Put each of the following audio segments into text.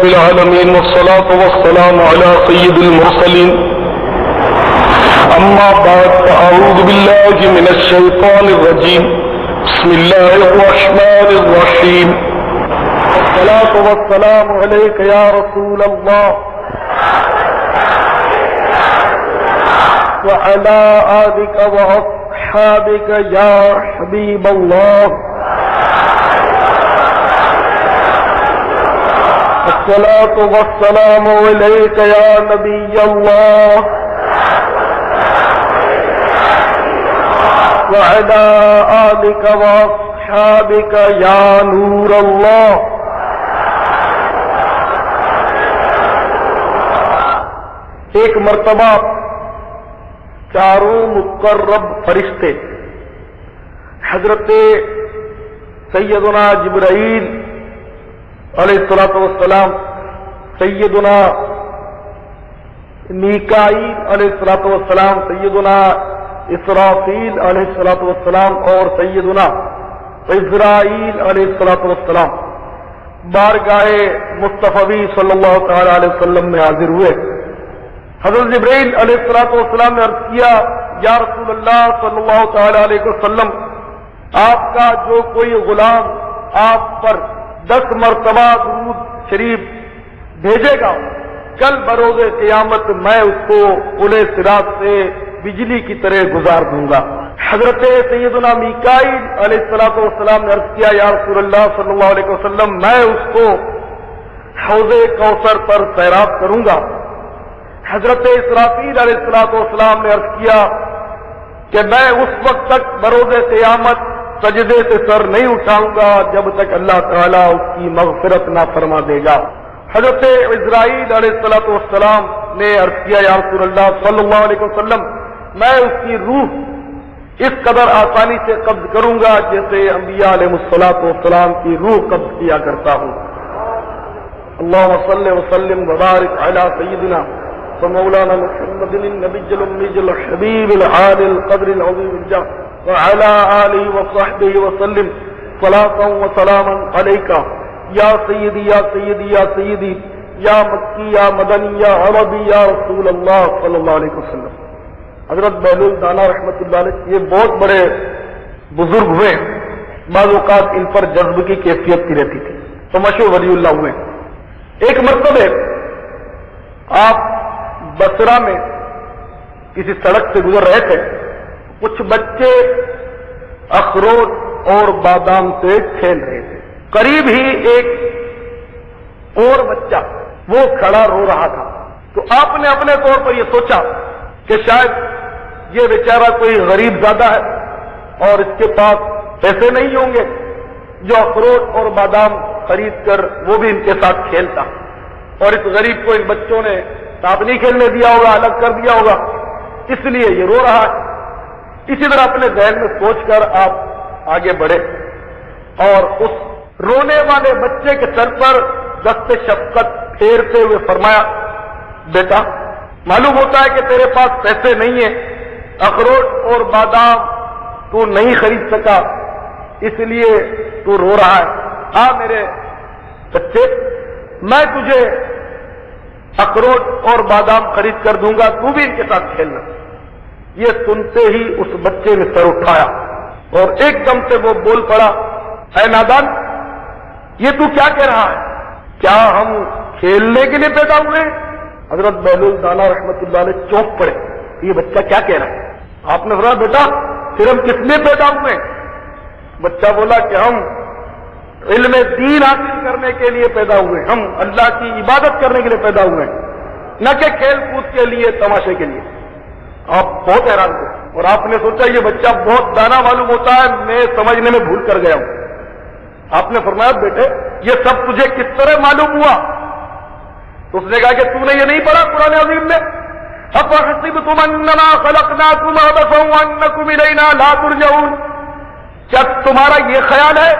رب العالمين والصلاة والسلام على سيد المرسلين أما بعد فأعوذ بالله من الشيطان الرجيم بسم الله الرحمن الرحيم والصلاة والسلام عليك يا رسول الله وعلى آلك وأصحابك يا حبيب الله الصلاة والسلام عليك يا نبي الله وعلى آلك وأصحابك يا نور الله. ایک مرتبہ چاروں مقرب فرشتے حضرت سیدنا جبرائیل علیہ الصلوۃ والسلام، سیدنا میکائیل علیہ الصلوۃ والسلام، سیدنا اسرافیل علیہ الصلوۃ والسلام اور سیدنا عزرائیل علیہ الصلوۃ والسلام بارگاہ مصطفی صلی اللہ تعالی علیہ وسلم میں حاضر ہوئے. حضرت جبرائیل علیہ الصلوۃ والسلام نے عرض کیا، یا رسول اللہ صلی اللہ تعالی علیہ وسلم، آپ کا جو کوئی غلام آپ پر 10 مرتبہ درود شریف بھیجے گا، کل بروز قیامت میں اس کو پلے صراط سے بجلی کی طرح گزار دوں گا. حضرت سیدنا میکائیل علیہ الصلوۃ والسلام نے عرض کیا، یا رسول اللہ صلی اللہ علیہ وسلم، میں اس کو حوض کوثر پر سیراب کروں گا. حضرت اسرافیل علیہ الصلوۃ والسلام نے عرض کیا کہ میں اس وقت تک بروز قیامت سجدے سے سر نہیں اٹھاؤں گا جب تک اللہ تعالیٰ اس کی مغفرت نہ فرما دے گا. حضرت عزرائیل علیہ الصلوۃ والسلام نے عرض کیا، یا رسول اللہ صلی اللہ علیہ وسلم، میں اس کی روح اس قدر آسانی سے قبض کروں گا جیسے انبیاء علیہ الصلوۃ والسلام کی روح قبض کیا کرتا ہوں. اللہم صلی وسلم وبارک علی سیدنا ومولانا محمد النبی الأمی الحبیب العالی القدر العظیم الجاه وعلى آله وصحبه وسلم صلاة وسلاما عليك يا سيدي يا سيدي يا سيدي يا مکی یا مدنی یا عربی یا رسول اللہ صلی اللہ علیہ وسلم. حضرت بہلول دانا رحمۃ اللہ علیہ یہ بہت بڑے بزرگ ہوئے، بعض اوقات ان پر جذب کی کیفیت کی رہتی تھی تو مشہور ولی اللہ ہوئے. ایک مرتبہ آپ بصرہ میں کسی سڑک سے گزر رہے تھے، کچھ بچے اخروٹ اور بادام سے کھیل رہے تھے. قریب ہی ایک اور بچہ وہ کھڑا رو رہا تھا، تو آپ نے اپنے طور پر یہ سوچا کہ شاید یہ بیچارہ کوئی غریب زادہ ہے اور اس کے پاس پیسے نہیں ہوں گے جو اخروٹ اور بادام خرید کر وہ بھی ان کے ساتھ کھیلتا، اور اس غریب کو ان بچوں نے ساتھ نہیں کھیلنے دیا ہوگا، الگ کر دیا ہوگا، اس لیے یہ رو رہا ہے. اسی طرح اپنے ذہن میں سوچ کر آپ آگے بڑھے اور اس رونے والے بچے کے سر پر دست شفقت پھیرتے ہوئے فرمایا، بیٹا معلوم ہوتا ہے کہ تیرے پاس پیسے نہیں ہیں، اخروٹ اور بادام تو نہیں خرید سکا، اس لیے تو رو رہا ہے. میرے بچے، میں تجھے اخروٹ اور بادام خرید کر دوں گا، تو بھی ان کے ساتھ کھیلنا. یہ سنتے ہی اس بچے نے سر اٹھایا اور ایک دم سے وہ بول پڑا، اے نادان، یہ تو کیا کہہ رہا ہے؟ کیا ہم کھیلنے کے لیے پیدا ہوئے؟ حضرت بہلول دانا رحمۃ اللہ علیہ چونک پڑے، یہ بچہ کیا کہہ رہا ہے؟ آپ نے فرمایا، بیٹا پھر ہم کس لیے پیدا ہوئے؟ بچہ بولا کہ ہم علم دین حاصل کرنے کے لیے پیدا ہوئے، ہم اللہ کی عبادت کرنے کے لیے پیدا ہوئے، نہ کہ کھیل کود کے لیے، تماشے کے لیے. آپ بہت حیران تھے اور آپ نے سوچا یہ بچہ بہت دانا معلوم ہوتا ہے، میں سمجھنے میں بھول کر گیا ہوں. آپ نے فرمایا، بیٹے یہ سب تجھے کس طرح معلوم ہوا؟ تو اس نے کہا کہ تو نے یہ نہیں پڑھا قرآن عظیم میں، أَفَحَسِبْتُمْ أَنَّمَا خَلَقْنَاكُمْ عَبَثًا وَأَنَّكُمْ إِلَيْنَا لَا تُرْجَعُونَ؟ کیا تمہارا یہ خیال ہے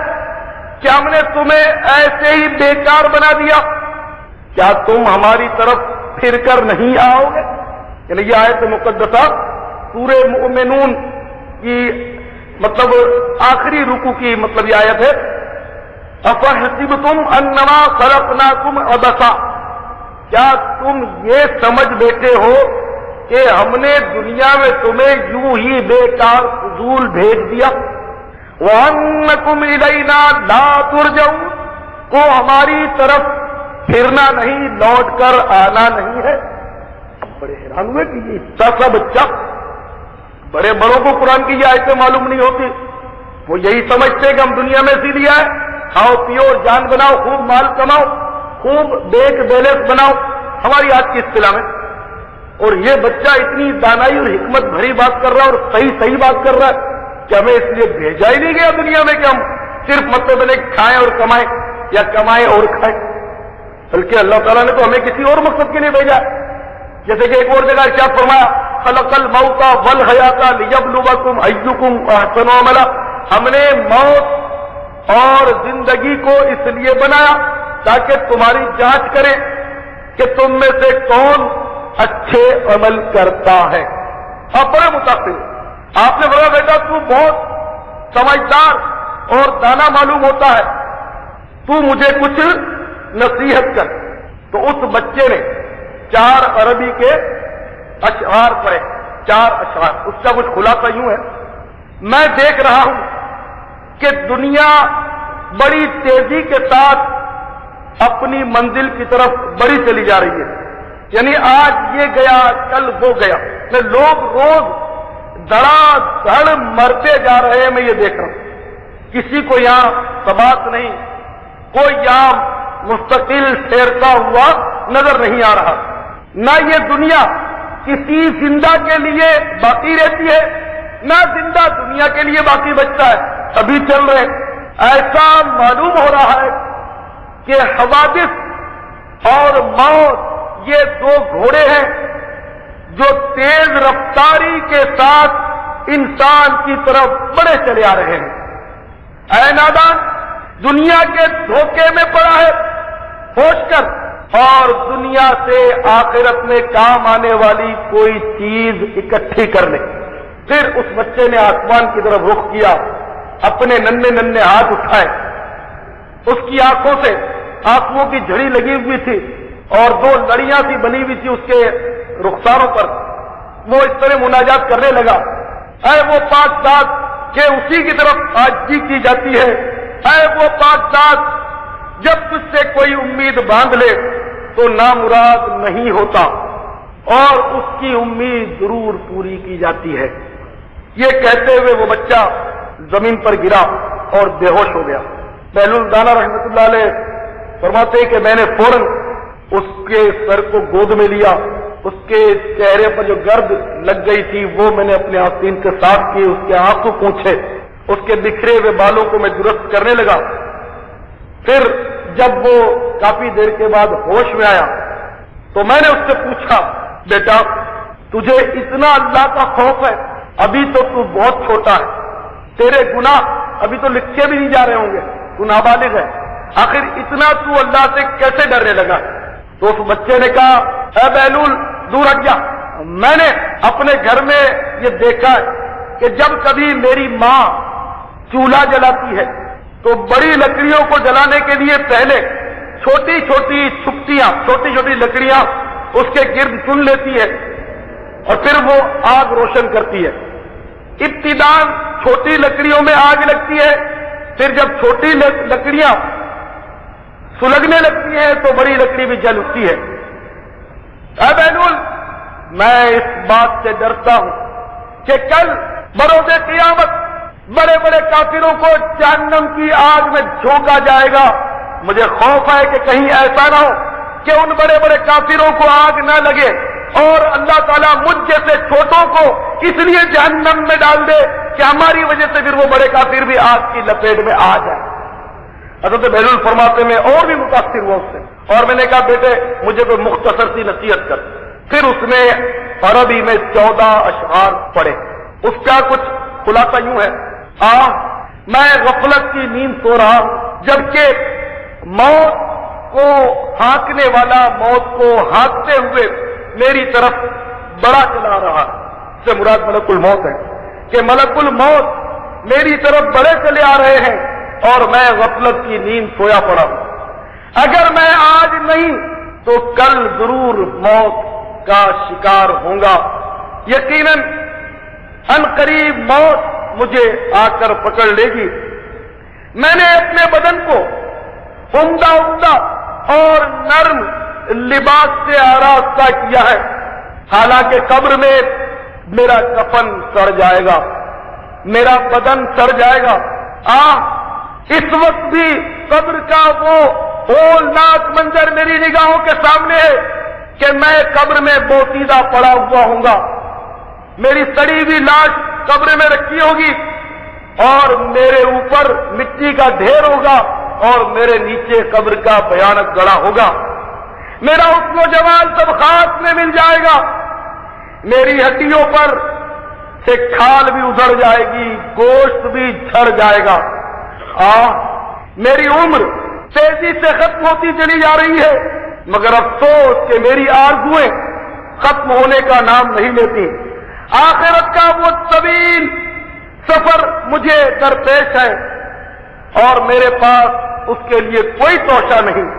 کہ ہم نے تمہیں ایسے ہی بیکار بنا دیا؟ کیا تم ہماری طرف پھر کر نہیں آؤ گے؟ یعنی یہ آیت مقدسہ سورہ مؤمنون کی مطلب آخری رکوع کی مطلب یہ آیت ہے افحسبتم انما خلقناکم عبثا، کیا تم یہ سمجھ بیٹھے ہو کہ ہم نے دنیا میں تمہیں یوں ہی بیکار فضول بھیج دیا؟ وانکم الینا لا ترجعون، کو ہماری طرف پھرنا نہیں، لوٹ کر آنا نہیں ہے۔ بڑے حیران ہوئے کہ یہ اتنا سا بچہ، بڑے بڑوں کو قرآن کی یہ آیتیں معلوم نہیں ہوتی، وہ یہی سمجھتے کہ ہم دنیا میں اسی لیے آئے، کھاؤ پیو جان بناؤ، خوب مال کماؤ، خوب بیک بیلنس بناؤ، ہماری آج کی اصطلاح میں۔ اور یہ بچہ اتنی دانائی اور حکمت بھری بات کر رہا ہے اور صحیح بات کر رہا ہے کہ ہمیں اس لیے بھیجا ہی نہیں گیا دنیا میں کہ ہم صرف مطلب کھائیں اور کمائیں یا کمائیں اور کھائیں، بلکہ اللہ تعالیٰ نے تو ہمیں کسی اور مقصد کے لیے بھیجا ہے۔ جیسے کہ ایک اور جگہ ارشاد فرمایا خلق الموت والحیات لیبلوکم ایکم احسن عملا، ہم نے موت اور زندگی کو اس لیے بنایا تاکہ تمہاری جانچ کرے کہ تم میں سے کون اچھے عمل کرتا ہے۔ آپ بڑے متاثر، آپ نے بڑا بیٹا تو بہت سمجھدار اور دانا معلوم ہوتا ہے، تو مجھے کچھ نصیحت کر۔ تو اس بچے نے 4 عربی کے اشعار پڑھے، 4 اشعار۔ اس کا کچھ خلاصہ یوں ہے، میں دیکھ رہا ہوں کہ دنیا بڑی تیزی کے ساتھ اپنی منزل کی طرف بڑی چلی جا رہی ہے، یعنی آج یہ گیا کل وہ گیا، لوگ روز دھڑا دھڑ مرتے جا رہے ہیں، میں یہ دیکھ رہا ہوں، کسی کو یہاں ثبات نہیں، کوئی یہاں مستقل ٹھہرتا ہوا نظر نہیں آ رہا، نہ یہ دنیا کسی زندہ کے لیے باقی رہتی ہے، نہ زندہ دنیا کے لیے باقی بچتا ہے، ابھی چل رہے۔ ایسا معلوم ہو رہا ہے کہ حوادث اور موت یہ 2 گھوڑے ہیں جو تیز رفتاری کے ساتھ انسان کی طرف بڑے چلے آ رہے ہیں۔ اے نادان، دنیا کے دھوکے میں پڑا ہے، ہوش کر، اور دنیا سے آخرت میں کام آنے والی کوئی چیز اکٹھی کر لے۔ پھر اس بچے نے آسمان کی طرف رخ کیا، اپنے ننھے ہاتھ اٹھائے، اس کی آنکھوں سے آنسوؤں کی جھڑی لگی ہوئی تھی اور 2 لڑیاں سی بنی ہوئی تھی اس کے رخساروں پر، وہ اس طرح مناجات کرنے لگا، اے وہ پاک ذات کہ اسی کی طرف عاجزی کی جاتی ہے، اے وہ پاک ذات جب تجھ سے کوئی امید باندھ لے تو نامراد نہیں ہوتا اور اس کی امید ضرور پوری کی جاتی ہے۔ یہ کہتے ہوئے وہ بچہ زمین پر گرا اور بے ہوش ہو گیا۔ بہلول دانا رحمت اللہ علیہ فرماتے کہ میں نے فوراً اس کے سر کو گود میں لیا، اس کے چہرے پر جو گرد لگ گئی تھی وہ میں نے اپنے آستین سے صاف کی، اس کے آنسو پوچھے، اس کے بکھرے ہوئے بالوں کو میں درست کرنے لگا۔ پھر جب وہ کافی دیر کے بعد ہوش میں آیا تو میں نے اس سے پوچھا، بیٹا تجھے اتنا اللہ کا خوف ہے؟ ابھی تو تو بہت چھوٹا ہے، تیرے گناہ ابھی تو لکھے بھی نہیں جا رہے ہوں گے، تو نابالغ ہے، آخر اتنا تو اللہ سے کیسے ڈرنے لگا؟ تو اس بچے نے کہا، اے بہلول دور ہٹ جا، میں نے اپنے گھر میں یہ دیکھا ہے کہ جب کبھی میری ماں چولہا جلاتی ہے تو بڑی لکڑیوں کو جلانے کے لیے پہلے چھوٹی چھوٹی چھوٹی چھوٹی لکڑیاں اس کے گرد چن لیتی ہے اور پھر وہ آگ روشن کرتی ہے۔ ابتداء چھوٹی لکڑیوں میں آگ لگتی ہے، پھر جب چھوٹی لکڑیاں سلگنے لگتی ہیں تو بڑی لکڑی بھی جل اٹھتی ہے۔ اے بہلول میں اس بات سے ڈرتا ہوں کہ کل بروز قیامت بڑے بڑے کافروں کو جہنم کی آگ میں جھونکا جائے گا، مجھے خوف ہے کہ کہیں ایسا نہ ہو کہ ان بڑے بڑے کافروں کو آگ نہ لگے اور اللہ تعالیٰ مجھ جیسے چھوٹوں کو اس لیے جہنم میں ڈال دے کہ ہماری وجہ سے پھر وہ بڑے کافر بھی آگ کی لپیٹ میں آ جائے۔ حضرت بہلول فرماتے میں اور بھی متاثر ہوا اس سے، اور میں نے کہا بیٹے مجھے کوئی مختصر سی نصیحت کر۔ پھر اس نے عربی میں 14 اشعار پڑھے۔ اس کا کچھ خلاصہ یوں ہے، میں غفلت کی نیند سو رہا جبکہ موت کو ہانکنے والا موت کو ہانکتے ہوئے میری طرف بڑا چلا رہا، اس سے مراد ملک الموت ہے کہ ملک الموت میری طرف بڑے چلے آ رہے ہیں، اور میں غفلت کی نیند سویا پڑا ہوں۔ اگر میں آج نہیں تو کل ضرور موت کا شکار ہوں گا۔ یقیناً عنقریب موت مجھے آ کر پکڑ لے گی۔ میں نے اپنے بدن کو عمدہ اور نرم لباس سے آراستہ کیا ہے، حالانکہ قبر میں میرا کفن سڑ جائے گا، میرا بدن سڑ جائے گا۔ اس وقت بھی قبر کا وہ ہولناک منظر میری نگاہوں کے سامنے ہے کہ میں قبر میں بوسیدہ پڑا ہوا ہوں گا، میری سڑی ہوئی لاش قبر میں رکھی ہوگی اور میرے اوپر مٹی کا ڈھیر ہوگا اور میرے نیچے قبر کا بھیانک گڑھا ہوگا۔ میرا حسن و جمال سب خاک میں مل جائے گا، میری ہڈیوں پر سے کھال بھی ادھڑ جائے گی، گوشت بھی جھڑ جائے گا۔ میری عمر تیزی سے ختم ہوتی چلی جا رہی ہے، مگر افسوس کہ میری آرزویں ختم ہونے کا نام نہیں لیتی۔ آخرت کا وہ طویل سفر مجھے درپیش ہے اور میرے پاس اس کے لیے کوئی توشہ نہیں۔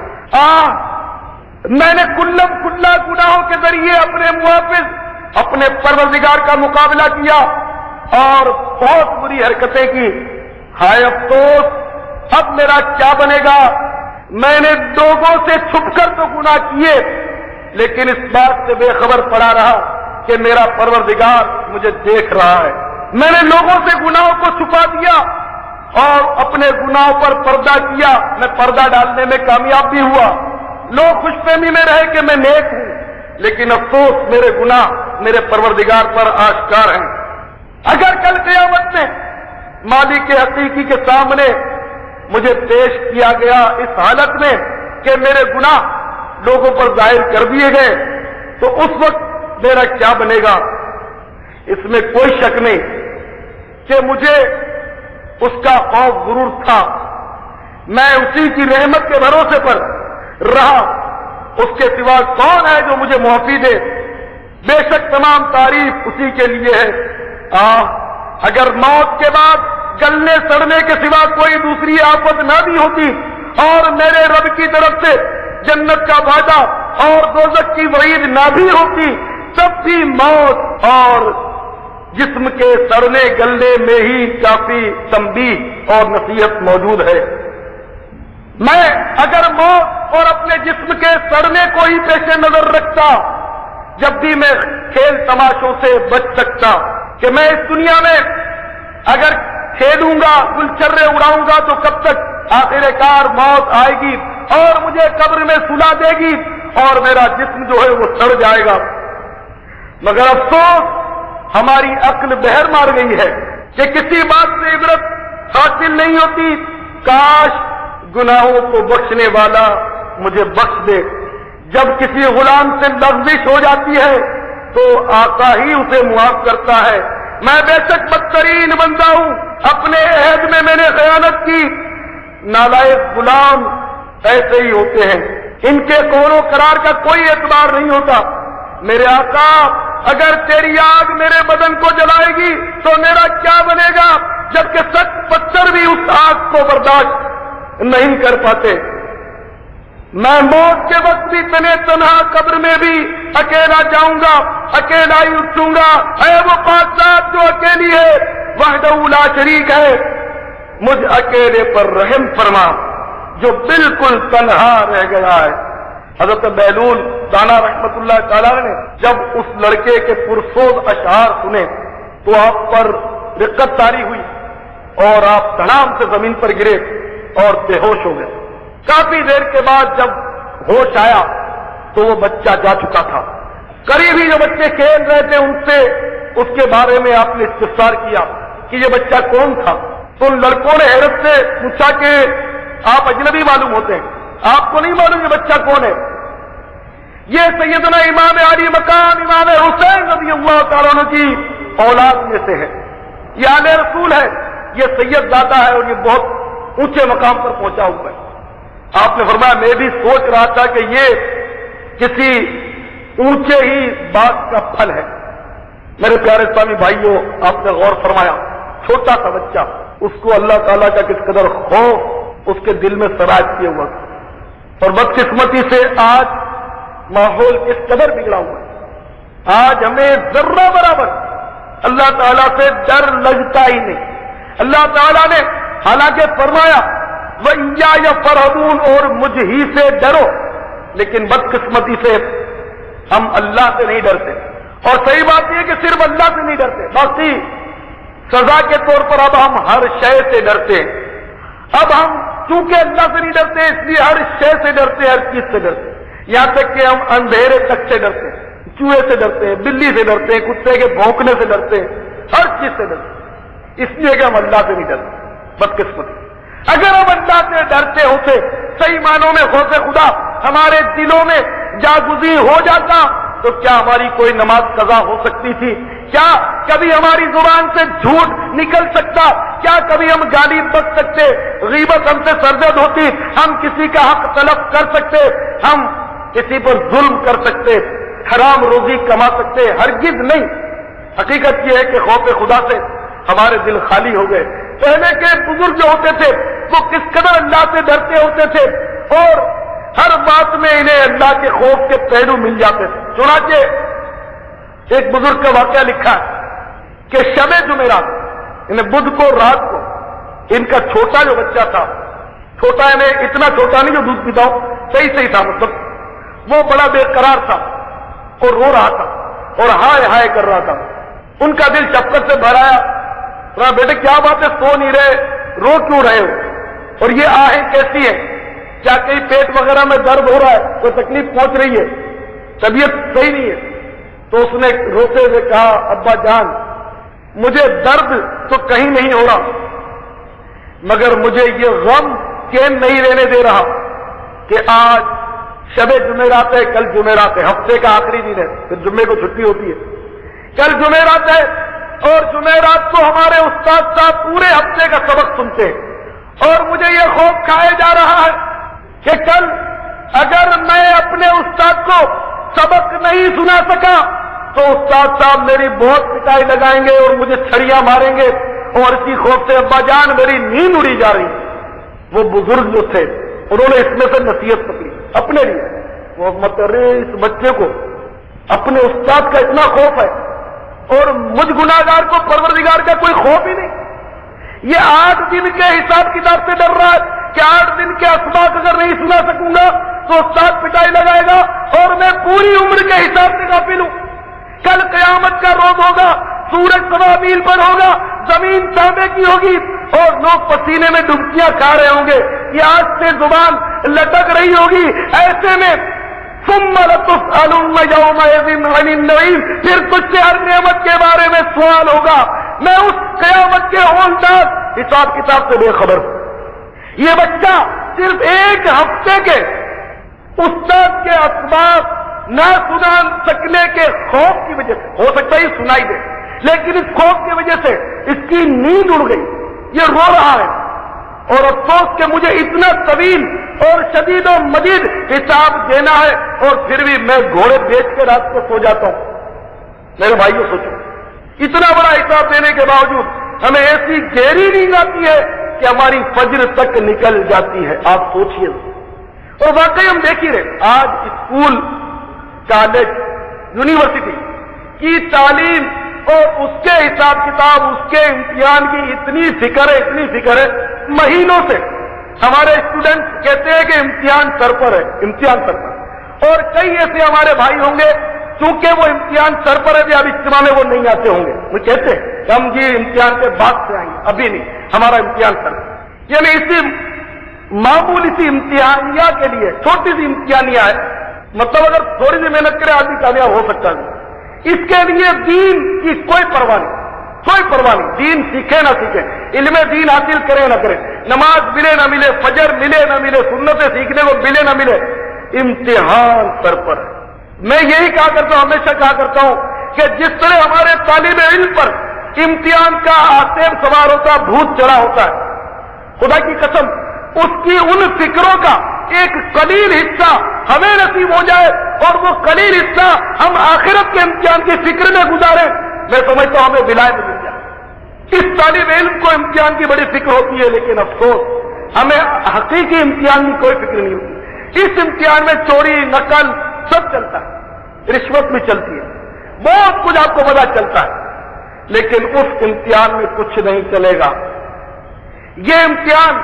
میں نے کلم کلا گناہوں کے ذریعے اپنے محافظ اپنے پروردگار کا مقابلہ کیا اور بہت بری حرکتیں کی۔ ہائے افسوس، اب میرا کیا بنے گا؟ میں نے لوگوں سے چھپ کر تو گناہ کیے، لیکن اس بات سے بے خبر پڑا رہا کہ میرا پروردگار مجھے دیکھ رہا ہے۔ میں نے لوگوں سے گناہوں کو چھپا دیا اور اپنے گناہوں پر پردہ کیا، میں پردہ ڈالنے میں کامیاب بھی ہوا۔ لوگ خوش فہمی میں رہے کہ میں نیک ہوں، لیکن افسوس میرے گناہ میرے پروردگار پر آشکار ہیں۔ اگر کل قیامت میں مالک حقیقی کے سامنے مجھے پیش کیا گیا اس حالت میں کہ میرے گناہ لوگوں پر ظاہر کر دیے گئے، تو اس وقت میرا کیا بنے گا؟ اس میں کوئی شک نہیں کہ مجھے اس کا خوف ضرور تھا۔ میں اسی کی رحمت کے بھروسے پر رہا، اس کے سوا کون ہے جو مجھے معافی دے؟ بے شک تمام تعریف اسی کے لیے ہے۔ اگر موت کے بعد گلنے سڑنے کے سوا کوئی دوسری آفت نہ بھی ہوتی اور میرے رب کی طرف سے جنت کا وعدہ اور دوزخ کی وعید نہ بھی ہوتی، تب بھی موت اور جسم کے سڑنے گلنے میں ہی کافی تنبیہ اور نصیحت موجود ہے۔ میں اگر موت اور اپنے جسم کے سڑنے کو ہی پیش نظر رکھتا، جب بھی میں کھیل تماشوں سے بچ سکتا کہ میں اس دنیا میں اگر کھیلوں گا، گلچرے اڑاؤں گا تو کب تک؟ آخر کار موت آئے گی اور مجھے قبر میں سلا دے گی اور میرا جسم جو ہے وہ سڑ جائے گا۔ مگر افسوس ہماری عقل بہر مار گئی ہے کہ کسی بات سے عبرت حاصل نہیں ہوتی۔ کاش گناہوں کو بخشنے والا مجھے بخش دے۔ جب کسی غلام سے لغزش ہو جاتی ہے تو آقا ہی اسے معاف کرتا ہے۔ میں بے شک بدترین بندہ ہوں، اپنے عہد میں نے خیانت کی۔ نالائق غلام ایسے ہی ہوتے ہیں، ان کے قول و قرار کا کوئی اعتبار نہیں ہوتا۔ میرے آقا، اگر تیری آگ میرے بدن کو جلائے گی تو میرا کیا بنے گا، جبکہ سخت پتھر بھی اس آگ کو برداشت نہیں کر پاتے۔ میں موت کے وقت بھی تنے تنہا قبر میں بھی اکیلا جاؤں گا، اکیلا ہی اٹھوں گا۔ اے وہ پاک ذات جو اکیلی ہے، وحدہ لا شریک ہے، مجھ اکیلے پر رحم فرما جو بالکل تنہا رہ گیا ہے۔ حضرت بہلول دانا رحمت اللہ تعالی نے جب اس لڑکے کے پرسوز اشعار سنے تو آپ پر رقت طاری ہوئی اور آپ دھڑام سے زمین پر گرے اور بے ہوش ہو گئے۔ کافی دیر کے بعد جب ہوش آیا تو وہ بچہ جا چکا تھا۔ قریب ہی جو بچے کھیل رہے تھے ان سے اس کے بارے میں آپ نے استفسار کیا کہ یہ بچہ کون تھا؟ تو ان لڑکوں نے حیرت سے پوچھا کہ آپ اجنبی معلوم ہوتے ہیں، آپ کو نہیں معلوم یہ بچہ کون ہے؟ یہ سیدنا امام علی مقام امام حسین رضی اللہ تعالیٰ عنہ کی اولاد میں سے ہے، یہ آل رسول ہے، یہ سید دادا ہے اور یہ بہت اونچے مقام پر پہنچا ہوا ہے۔ آپ نے فرمایا میں بھی سوچ رہا تھا کہ یہ کسی اونچے ہی باغ کا پھل ہے۔ میرے پیارے اسلامی بھائیوں، آپ نے غور فرمایا، چھوٹا سا بچہ اس کو اللہ تعالیٰ کا کس قدر خوف اس کے دل میں سراج کیا ہوا تھا. اور بدقسمتی سے آج ماحول کس قدر بگڑا ہوا ہے. آج ہمیں ذرہ برابر اللہ تعالیٰ سے ڈر لگتا ہی نہیں. اللہ تعالیٰ نے حالانکہ فرمایا وَإِيَّايَ فَارْهَبُونَ اور مجھ ہی سے ڈرو، لیکن بدقسمتی سے ہم اللہ سے نہیں ڈرتے. اور صحیح بات یہ کہ صرف اللہ سے نہیں ڈرتے، باقی سزا کے طور پر اب ہم ہر شے سے ڈرتے ہیں. اب ہم چونکہ اللہ سے نہیں ڈرتے اس لیے ہر شے سے ڈرتے، ہر چیز سے ڈرتے. یہاں تک کہ ہم اندھیرے تک سے ڈرتے ہیں، چوہے سے ڈرتے ہیں، بلی سے ڈرتے ہیں، کتے کے بھونکنے سے ڈرتے ہیں، ہر چیز سے ڈرتے ہیں، اس لیے کہ ہم اللہ سے نہیں ڈرتے. بدقسمتی اگر ہم اللہ سے ڈرتے ہوتے، صحیح معنوں میں خوف خدا ہمارے دلوں میں جاگزی ہو جاتا، تو کیا ہماری کوئی نماز قضا ہو سکتی تھی؟ کیا کبھی ہماری زبان سے جھوٹ نکل سکتا؟ کیا کبھی ہم گالی بک سکتے؟ غیبت ہم سے سرزد ہوتی؟ ہم کسی کا حق طلب کر سکتے؟ ہم کسی پر ظلم کر سکتے؟ حرام روزی کما سکتے؟ ہرگز نہیں. حقیقت یہ ہے کہ خوف خدا سے ہمارے دل خالی ہو گئے. پہلے کے بزرگ جو ہوتے تھے وہ کس قدر اللہ سے ڈرتے ہوتے تھے اور ہر بات میں انہیں اللہ کے خوف کے پہلو مل جاتے تھے. چنانچہ ایک بزرگ کا واقعہ لکھا ہے کہ شب جمعرات انہیں بدھ کو رات کو ان کا چھوٹا جو بچہ تھا، چھوٹا انہیں اتنا چھوٹا نہیں جو دودھ پیتا ہو، صحیح تھا، مطلب وہ بڑا بے قرار تھا اور رو رہا تھا اور ہائے ہائے کر رہا تھا. ان کا دل شفقت سے بھر آیا. بیٹے کیا بات ہے، سو نہیں رہے، رو کیوں رہے ہو؟ اور یہ آہیں کیسی ہے؟ کیا کہیں پیٹ وغیرہ میں درد ہو رہا ہے، کوئی تکلیف پہنچ رہی ہے، طبیعت صحیح نہیں ہے؟ تو اس نے روتے ہوئے کہا ابا جان مجھے درد تو کہیں نہیں ہو رہا، مگر مجھے یہ غم چین نہیں رہنے دے رہا کہ آج شب جمعرات ہے، کل جمعرات ہے، ہفتے کا آخری دن ہے، پھر جمعے کو چھٹی ہوتی ہے، کل جمعرات ہے اور جمعرات کو ہمارے استاد صاحب پورے ہفتے کا سبق سنتے ہیں اور مجھے یہ خوف کھایا جا رہا ہے کہ کل اگر میں اپنے استاد کو سبق نہیں سنا سکا تو استاد صاحب میری بہت پٹائی لگائیں گے اور مجھے چھڑیاں ماریں گے، اور اسی خوف سے ابا جان میری نیند اڑی جا رہی. وہ بزرگ جو تھے انہوں نے اس میں سے نصیحت پکڑی اپنے لیے. وہ مطلب اس بچے کو اپنے استاد کا اتنا خوف ہے اور مجھ گناہگار کو پروردگار کا کوئی خوف ہی نہیں. یہ 8 دن کے حساب کتاب سے ڈر رہا ہے کہ 8 دن کے اسباق اگر نہیں سنا سکوں گا تو استاد پٹائی لگائے گا اور میں پوری عمر کے حساب سے غافل ہوں. کل قیامت کا روز ہوگا، سورج 1.25 میل پر ہوگا، زمین تانبے کی ہوگی اور لوگ پسینے میں ڈبکیاں کھا رہے ہوں گے، یہ آج سے زبان لٹک رہی ہوگی. ایسے میں ثم لتسألن یومئذ عن النعیم، پھر تجھ سے ہر نعمت کے بارے میں سوال ہوگا. میں اس قیامت کے ہولدار حساب کتاب سے بے خبر ہوں. یہ بچہ صرف 1 ہفتے کے استاد کے اسباب نہ سنا سکنے کے خوف کی وجہ سے، ہو سکتا ہے سنائی دے لیکن اس خوف کی وجہ سے اس کی نیند اڑ گئی، یہ رو رہا ہے اور افسوس کہ مجھے اتنا طویل اور شدید و مدید حساب دینا ہے اور پھر بھی میں گھوڑے بیچ کے رات کو سو جاتا ہوں. میرے بھائیوں سوچو، اتنا بڑا حساب دینے کے باوجود ہمیں ایسی گہری نیند آتی ہے کہ ہماری فجر تک نکل جاتی ہے. آپ سوچئے. اور واقعی ہم دیکھ ہی رہے آج اسکول، کالج، یونیورسٹی کی تعلیم اور اس کے حساب کتاب، اس کے امتحان کی اتنی فکر ہے. مہینوں سے ہمارے اسٹوڈنٹس کہتے ہیں کہ امتحان سر پر ہے، امتحان سر پر. اور کئی ایسے ہمارے بھائی ہوں گے چونکہ وہ امتحان سر پر ہے، اب اجتماع میں وہ نہیں آتے ہوں گے، وہ کہتے ہیں کہ ہم جی امتحان کے بعد سے آئیں گے، ابھی نہیں، ہمارا امتحان سر پر. یعنی اسی معمولی سی امتحانیہ کے لیے، چھوٹی سی امتحانیہ ہے، مطلب اگر تھوڑی سی محنت کرے آدمی کامیاب ہو سکتا ہے. اس کے لیے دین کی کوئی پرواہ نہیں، دین سیکھے نہ سیکھے، علم دین حاصل کرے نہ کرے، نماز ملے نہ ملے، فجر ملے نہ ملے، سنتیں سیکھنے کو ملے نہ ملے، امتحان سر پر ہے. میں یہی کہا کرتا ہوں، ہمیشہ کہا کرتا ہوں کہ جس طرح ہمارے طالب علم پر امتحان کا آتیب سوار ہوتا، بھوت چڑھا ہوتا ہے، خدا کی قسم اس کی ان فکروں کا ایک قلیل حصہ ہمیں نصیب ہو جائے اور وہ قلیل حصہ ہم آخرت کے امتحان کی فکر میں گزاریں، میں سمجھتا ہوں ہمیں ولایت مل جائے. اس طالب علم کو امتحان کی بڑی فکر ہوتی ہے، لیکن افسوس ہمیں حقیقی امتحان کی کوئی فکر نہیں ہوتی۔ اس امتحان میں چوری، نقل سب چلتا ہے، رشوت بھی چلتی ہے، بہت کچھ آپ کو پتا چلتا ہے، لیکن اس امتحان میں کچھ نہیں چلے گا۔ یہ امتحان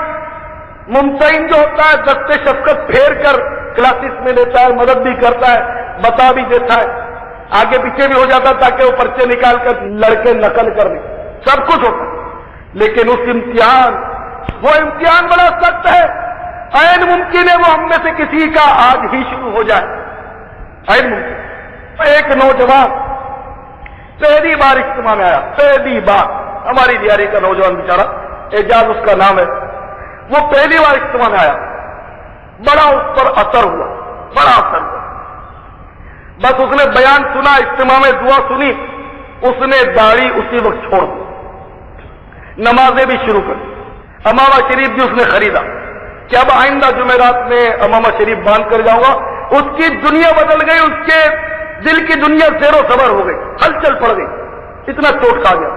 ممتحن جو ہوتا ہے دست شفقت پھیر کر کلاسز میں لیتا ہے، مدد بھی کرتا ہے، بتا بھی دیتا ہے، آگے پیچھے بھی ہو جاتا ہے تاکہ وہ پرچے نکال کر لڑکے نقل کر دیں، سب کچھ ہوتا ہے، لیکن اس وہ امتحان بڑا سخت ہے، عین ممکن ہے وہ ہم میں سے کسی کا آج ہی شروع ہو جائے، عین ممکن۔ ایک نوجوان پہلی بار اجتماع میں آیا، پہلی بار، ہماری دیاری کا نوجوان بیچارہ، اعجاز اس کا نام ہے، وہ پہلی بار اجتماع میں آیا، بڑا اس پر اثر ہوا، بڑا اثر ہوا۔ بس اس نے بیان سنا، اجتماع میں دعا سنی، اس نے داڑھی اسی وقت چھوڑ دی، نمازیں بھی شروع کر دی، امامہ شریف بھی اس نے خریدا کہ اب آئندہ جمعرات میں امامہ شریف باندھ کر جاؤں گا۔ اس کی دنیا بدل گئی، اس کے دل کی دنیا زیر و زبر ہو گئی، ہلچل پڑ گئی، اتنا چوٹ کھا گیا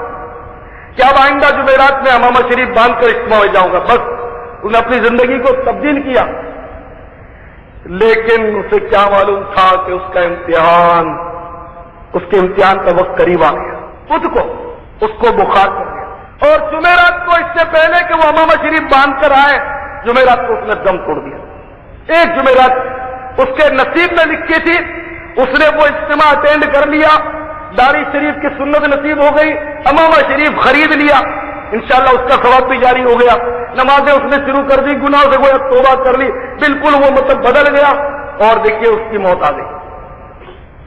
کہ اب آئندہ جمعرات میں امامہ شریف باندھ کر اجتماع میں جاؤں گا۔ بس اس نے اپنی زندگی کو تبدیل کیا، لیکن اسے کیا معلوم تھا کہ اس کا امتحان، اس کے امتحان کا وقت قریب آ گیا، اس کو بخار کر گیا، اور جمعرات کو اس سے پہلے کہ وہ امامہ شریف باندھ کر آئے، جمعرات کو اس نے دم توڑ دیا۔ ایک جمعرات اس کے نصیب میں لکھی تھی، اس نے وہ اجتماع اٹینڈ کر لیا، داڑھی شریف کی سنت نصیب ہو گئی، امامہ شریف خرید لیا، انشاءاللہ اس کا ثواب بھی جاری ہو گیا، نمازیں اس نے شروع کر دی، گناہ سے گویا توبہ کر لی، بالکل وہ بدل گیا، اور دیکھیے اس کی موت آ گئی۔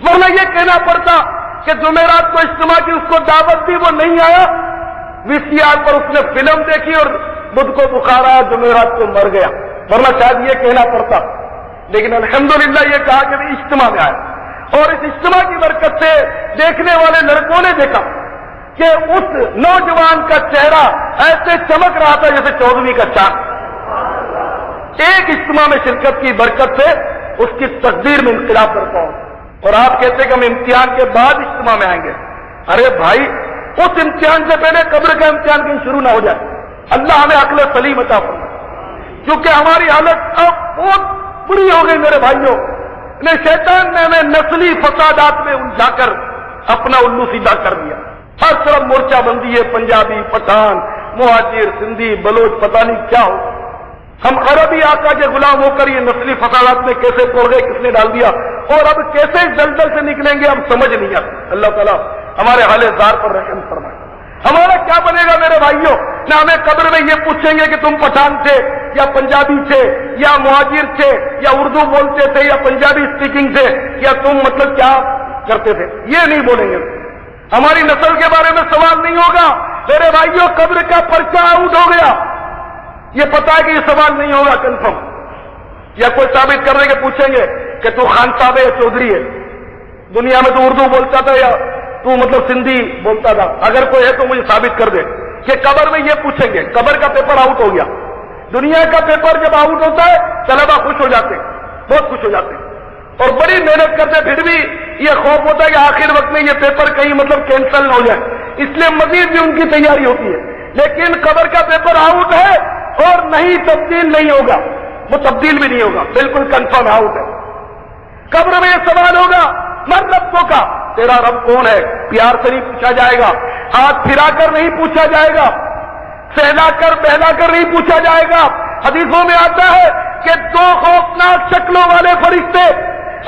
ورنہ یہ کہنا پڑتا کہ جمعرات کو اجتماع کی، اس کو دعوت دی، وہ نہیں آیا، وی سی آر پر اس نے فلم دیکھی اور بدھ کو بخار آیا، جمعرات کو مر گیا، ورنہ شاید یہ کہنا پڑتا، لیکن الحمدللہ یہ کہا کہ اجتماع میں آیا، اور اس اجتماع کی برکت سے دیکھنے والے لڑکوں نے دیکھا کہ اس نوجوان کا چہرہ ایسے چمک رہا تھا جیسے 14ویں کا چاند۔ ایک اجتماع میں شرکت کی برکت سے اس کی تقدیر میں انقلاب کرتا ہوں، اور آپ کہتے ہیں کہ ہم امتحان کے بعد اجتماع میں آئیں گے۔ ارے بھائی، اس امتحان سے پہلے قبر کا امتحان کہیں شروع نہ ہو جائے، اللہ ہمیں عقل سلیم عطا فرمائے، کیونکہ ہماری حالت اب بہت بری ہو گئی میرے بھائیوں، نے شیطان نے ہمیں نسلی فسادات میں الجھا کر اپنا الو سیدھا کر دیا، ہر طرف مورچہ بندی ہے، پنجابی، پٹھان، مہاجر، سندھی، بلوچ، پتہ نہیں کیا ہو، ہم عربی آقا کے غلام ہو کر یہ نسلی فسادات میں کیسے پڑ گئے، کس نے ڈال دیا، اور اب کیسے دلدل سے نکلیں گے ہم سمجھ نہیں آتا۔ اللہ تعالیٰ ہمارے حال زار پر رحم فرمائے۔ ہمارا کیا بنے گا میرے بھائیوں؟ نہ ہمیں قبر میں یہ پوچھیں گے کہ تم پٹھان تھے یا پنجابی تھے یا مہاجر تھے یا اردو بولتے تھے یا پنجابی اسپیکنگ تھے یا تم مطلب کیا کرتے تھے، یہ نہیں بولیں گے۔ ہماری نسل کے بارے میں سوال نہیں ہوگا میرے بھائیوں، قبر کا پرچہ آؤٹ ہو گیا، یہ پتا ہے کہ یہ سوال نہیں ہوگا کنفرم، یا کوئی ثابت کرنے کے پوچھیں گے کہ تو خان صاحب ہے یا چودھری ہے، دنیا میں تو اردو بولتا تھا یا تو مطلب سندھی بولتا تھا، اگر کوئی ہے تو مجھے ثابت کر دے کہ قبر میں یہ پوچھیں گے۔ قبر کا پیپر آؤٹ ہو گیا، دنیا کا پیپر جب آؤٹ ہوتا ہے طلبا خوش ہو جاتے، بہت خوش ہو جاتے، اور بڑی محنت کرتے، پھر بھی یہ خوف ہوتا ہے کہ آخر وقت میں یہ پیپر کہیں مطلب کینسل نہ ہو جائے، اس لیے مزید بھی ان کی تیاری ہوتی ہے۔ لیکن قبر کا پیپر آؤٹ ہے اور نہیں تبدیل نہیں ہوگا، وہ تبدیل بھی نہیں ہوگا، بالکل کنفرم آؤٹ ہے۔ قبر میں یہ سوال ہوگا من ربوں کا، تیرا رب کون ہے؟ پیار سے نہیں پوچھا جائے گا، ہاتھ پھرا کر نہیں پوچھا جائے گا، سہلا کر بہلا کر نہیں پوچھا جائے گا۔ حدیثوں میں آتا ہے کہ دو خوفناک شکلوں والے فرشتے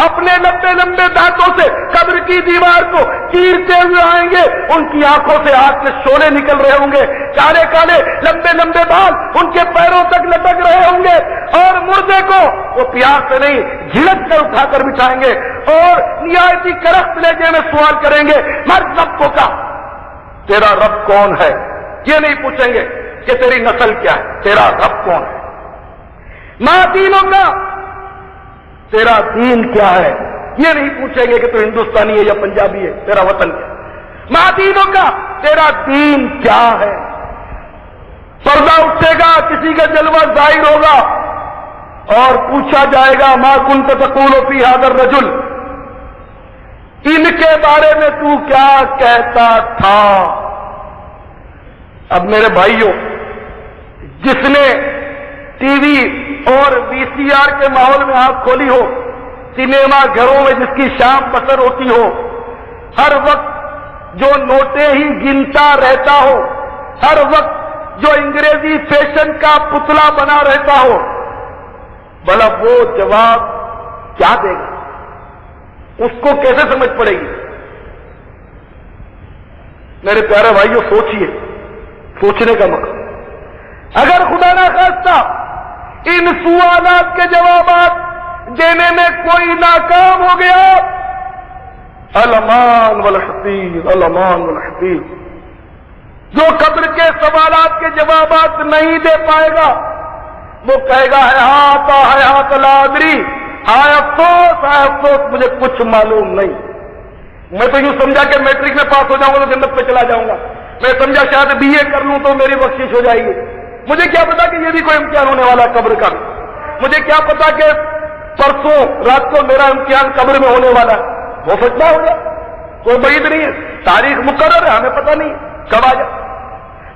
اپنے لمبے لمبے دانتوں سے قبر کی دیوار کو چیرتے ہوئے آئیں گے، ان کی آنکھوں سے آگ کے شعلے نکل رہے ہوں گے، کالے کالے لمبے لمبے بال ان کے پیروں تک لٹک رہے ہوں گے، اور مردے کو وہ پیار سے نہیں جھڑک کر اٹھا کر بٹھائیں گے، اور نہایت کرخت لہجے میں سوال کریں گے مرد رب کو کا، تیرا رب کون ہے؟ یہ نہیں پوچھیں گے کہ تیری نسل کیا ہے، تیرا رب کون ہے؟ ماں دینوں کا، تیرا دین کیا ہے؟ یہ نہیں پوچھیں گے کہ تو ہندوستانی ہے یا پنجابی ہے، تیرا وطن کیا؟ ماں دینوں کا، تیرا دین کیا ہے؟ پردہ اٹھے گا، کسی کا جلوہ ظاہر ہوگا اور پوچھا جائے گا ما کنت تقول فی ھذا الرجل، ان کے بارے میں تو کیا کہتا تھا؟ اب میرے بھائیوں، جس نے ٹی وی اور وی سی آر کے ماحول میں آنکھ کھولی ہو، سنیما گھروں میں جس کی شام بسر ہوتی ہو، ہر وقت جو نوٹیں ہی گنتا رہتا ہو، ہر وقت جو انگریزی فیشن کا پتلا بنا رہتا ہو، بھلا وہ جواب کیا دے گا؟ اس کو کیسے سمجھ پڑے گی؟ میرے پیارے بھائیوں، سوچئے، سوچنے کا مقصد، اگر خدا نہ خواستہ ان سوالات کے جوابات دینے میں کوئی ناکام ہو گیا، الامان والحفیظ، الامان والحفیظ، جو قبر کے سوالات کے جوابات نہیں دے پائے گا وہ کہے گا حیات لا ادری، ہائے افسوس مجھے کچھ معلوم نہیں۔ میں تو یوں سمجھا کہ میٹرک میں پاس ہو جاؤں گا تو جنت پہ چلا جاؤں گا، میں سمجھا شاید بی اے کر لوں تو میری بخشش ہو جائے گی، مجھے کیا پتا کہ یہ بھی کوئی امتحان ہونے والا ہے قبر کا، مجھے کیا پتا کہ پرسوں رات کو میرا امتحان قبر میں ہونے والا ہے، ہو سکتا ہو جائے، کوئی بعید نہیں ہے، تاریخ مقرر ہے، ہمیں پتہ نہیں کب آ جائے،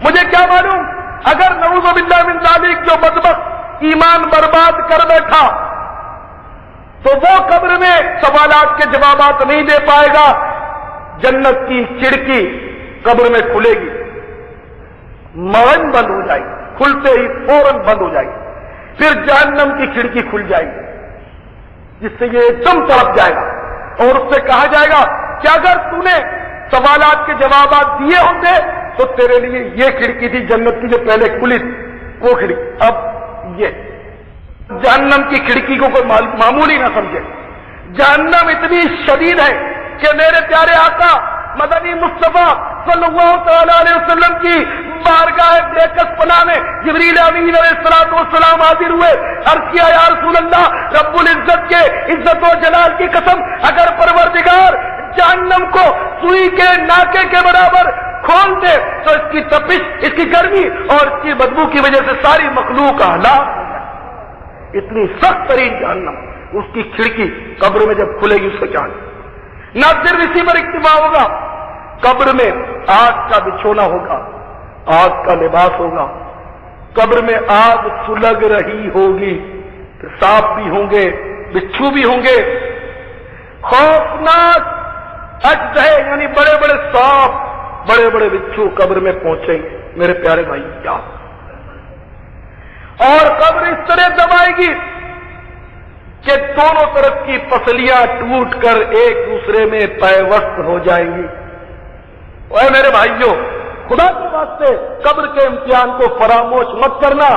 مجھے کیا معلوم اگر نعوذ باللہ من ذالک جو بدبخت ایمان برباد کر بیٹھا تو وہ قبر میں سوالات کے جوابات نہیں دے پائے گا، جنت کی کھڑکی قبر میں کھلے گی، مرن بند ہو جائے گی، کھلتے ہی فوراً بند ہو جائے گی، پھر جہنم کی کھڑکی کھل جائے گی جس سے یہ ایک دم تڑپ جائے گا، اور اس سے کہا جائے گا کہ اگر تو نے سوالات کے جوابات دیے ہوتے تو تیرے لیے یہ کھڑکی تھی جنت کی جو پہلے کھلی تھی، وہ کھڑکی، اب یہ جہنم کی کھڑکی کو کوئی معمولی نہ سمجھے، جہنم اتنی شدید ہے کہ میرے پیارے آقا مدنی مصطفیٰ صلی اللہ تعالی علیہ وسلم کی بارگاہ بیکس پناہ میں جبریل امین علیہ السلام حاضر ہوئے، عرض کیا یا رسول اللہ، رب العزت کے عزت و جلال کی قسم اگر پروردگار جہنم کو سوئی کے ناکے کے برابر کھول دے تو اس کی تپش، اس کی گرمی اور اس کی بدبو کی وجہ سے ساری مخلوق کا ہلاک ہو جائے، اتنی سخت ترین جہنم، اس کی کھڑکی قبر میں جب کھلے گی اس سے کیا نہ صرف اسی پر اکتفا ہوگا، قبر میں آگ کا بچھونا ہوگا، آگ کا لباس ہوگا، قبر میں آگ سلگ رہی ہوگی، سانپ بھی ہوں گے، بچھو بھی ہوں گے، خوفناک اجدہے یعنی بڑے بڑے سانپ، بڑے بڑے بچھو قبر میں پہنچیں گے، میرے پیارے بھائی کیا، اور قبر اس طرح دبائے گی کہ دونوں طرف کی پسلیاں ٹوٹ کر ایک دوسرے میں پیوست ہو جائیں گی۔ اے میرے بھائیوں، خدا کے واسطے قبر کے امتحان کو فراموش مت کرنا،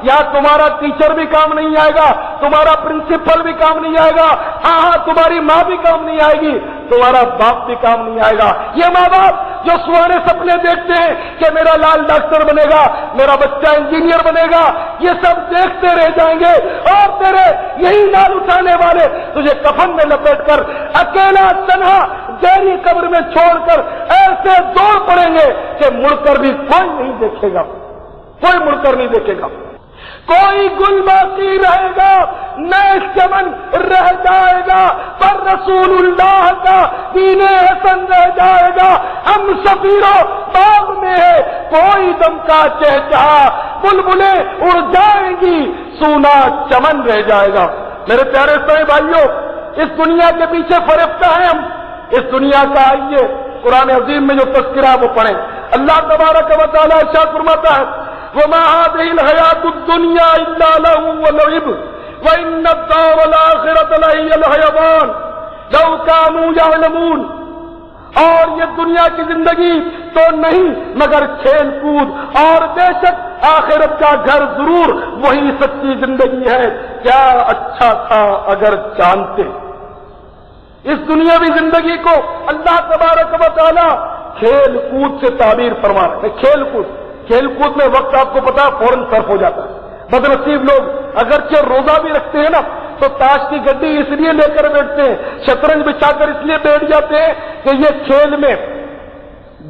یہاں تمہارا ٹیچر بھی کام نہیں آئے گا، تمہارا پرنسپل بھی کام نہیں آئے گا، ہاں تمہاری ماں بھی کام نہیں آئے گی، تمہارا باپ بھی کام نہیں آئے گا۔ یہ ماں باپ جو سونے سپنے دیکھتے ہیں کہ میرا لال ڈاکٹر بنے گا، میرا بچہ انجینئر بنے گا، یہ سب دیکھتے رہ جائیں گے، اور تیرے یہی نال اٹھانے والے تجھے کفن میں لپیٹ کر اکیلا تنہا گہری قبر میں چھوڑ کر ایسے دوڑ پڑیں گے کہ مڑ کر بھی کوئی نہیں دیکھے گا، کوئی مڑ کر نہیں دیکھے گا، کوئی گل باقی رہے گا، نئے چمن رہ جائے گا، پر رسول اللہ کا دین حسن رہ جائے گا، ہم سفیروں باغ میں ہے، کوئی دم کا چہچہا، بلبلیں اڑ جائیں گی، سونا چمن رہ جائے گا۔ میرے پیارے اسلامی بھائیوں، اس دنیا کے پیچھے فریفتہ ہیں ہم، اس دنیا کا آئیے قرآن عظیم میں جو تذکرہ وہ پڑھیں، اللہ تبارک و تعالی ارشاد فرماتا ہے وَمَا هَٰذِهِ الْحَيَاةُ الدُّنْيَا إِلَّا لَهْوٌ وَلَعِبٌ وَإِنَّ الدَّارَ الْآخِرَةَ لَهِيَ الْحَيَوَانُ لَوْ كَانُوا يَعْلَمُونَ، اور یہ دنیا کی زندگی تو نہیں مگر کھیل کود، اور بے شک آخرت کا گھر ضرور وہی سچی زندگی ہے، کیا اچھا تھا اگر جانتے۔ اس دنیاوی زندگی کو اللہ تبارک و تعالی کھیل کود سے تعبیر فرما رہے ہیں۔ کھیل کود میں وقت آپ کو پتا فوراً صرف ہو جاتا ہے، بدنصیب لوگ اگرچہ روزہ بھی رکھتے ہیں نا تو تاش کی گڈی اس لیے لے کر بیٹھتے ہیں، شطرنج بچھا کر اس لیے بیٹھ جاتے ہیں کہ یہ کھیل میں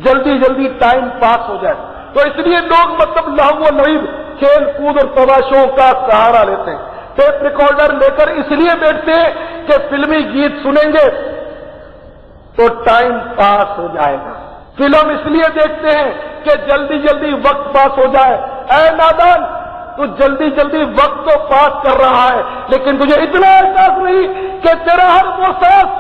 جلدی جلدی ٹائم پاس ہو جائے، تو اس لیے لوگ مطلب لہو و لعب کھیل کود اور تماشوں کا سہارا لیتے ہیں، ٹیپ ریکارڈر لے کر اس لیے بیٹھتے ہیں کہ فلمی گیت سنیں گے تو ٹائم پاس ہو جائے گا، فلم اس لیے دیکھتے ہیں کہ جلدی جلدی وقت پاس ہو جائے۔ اے نادان، تو جلدی جلدی وقت تو پاس کر رہا ہے، لیکن تجھے اتنا احساس نہیں کہ تیرا ہر وہ سانس